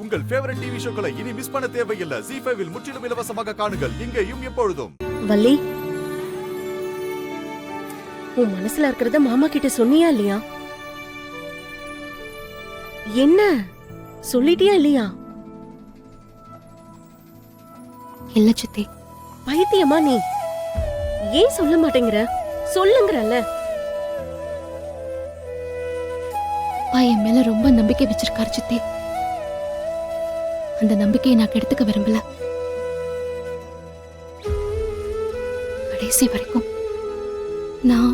உங்கள் favourite TV ஷோக்களை இனி miss பண்ண தேவையில்லை. ZEE5 இல் முற்றிலும் இலவசமாக காணுங்கள். இங்கேயும் எப்பொழுதும். வள்ளி, உன் மனசுல இருக்கிறத மாமா கிட்ட சொன்னியா இல்லையா? என்ன சொல்லிட்டியா இல்லையா? இல்ல சித்தி. பைத்தியமா நீ? ஏன் சொல்ல மாட்டேங்கிற? சொல்லுங்கறல்ல. அப்பா என் மேல ரொம்ப நம்பிக்கை வச்சிருக்காரு சித்தி. அந்த நம்பிக்கையை நான் கெடுத்துக்க விரும்பல. கடைசி வரைக்கும் நான்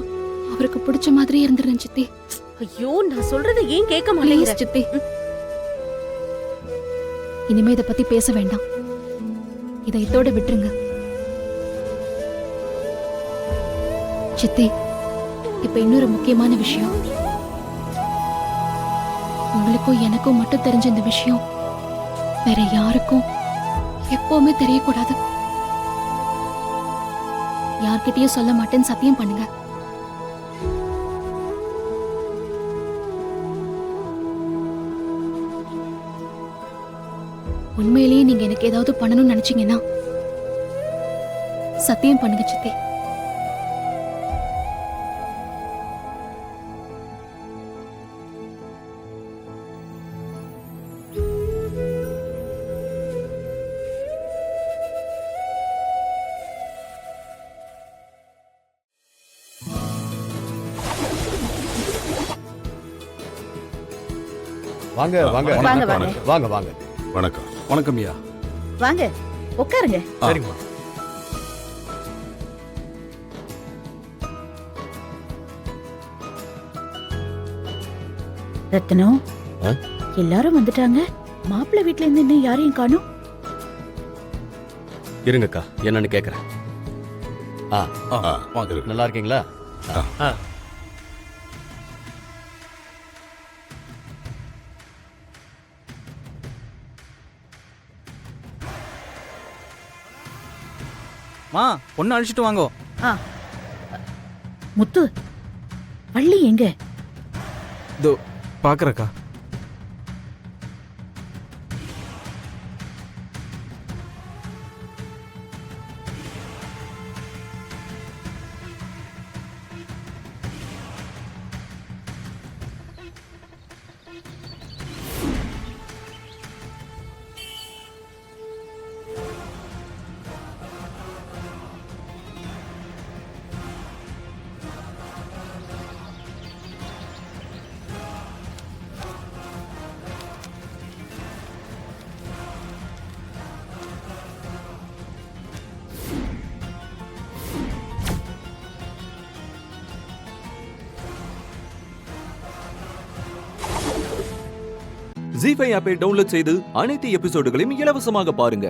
அவருக்கு பிடிச்ச மாதிரி இருந்துறேன் சித்தி. ஐயோ, நான் சொல்றத ஏன் கேட்க மாட்டேங்கிற? சித்தி, இனிமே இத பத்தி பேச வேண்டாம். இதை இதோட விட்டுருங்க சித்தி. இப்ப இன்னொரு முக்கியமான விஷயம். உங்களுக்கும் எனக்கும் மட்டும் தெரிஞ்ச இந்த விஷயம் வேற யாருக்கும் எப்பவுமே தெரியக்கூடாது. யார்கிட்டயும் சொல்ல மாட்டேன்னு சத்தியம் பண்ணுங்க. உண்மையிலேயே நீங்க எனக்கு ஏதாவது பண்ணணும்னு நினைச்சீங்கன்னா சத்தியம் பண்ணுங்க சித்தி. வாங்க வாங்க வாங்க வாங்க வாங்க வாங்க. வணக்கம். வணக்கம் ஐயா. வாங்க உட்காருங்க. சரிங்கம்மா. ரத்னம், எல்லாரும் வந்துட்டாங்க. மாப்பிள்ளை வீட்ல இருந்து இன்னும் யாரையும் காணோம். இருங்கக்கா, என்னன்னு கேக்குறேன். வாங்க. நல்லா இருக்கீங்களா? மா, பொண்ணு அழிச்சிட்டு வாங்கோ. முத்து, வள்ளி எங்க? இதோ பாக்குறக்கா. ZEE5 ஆப்பை டவுன்லோட் செய்து அனைத்து எபிசோடுகளையும் இலவசமாக பாருங்க.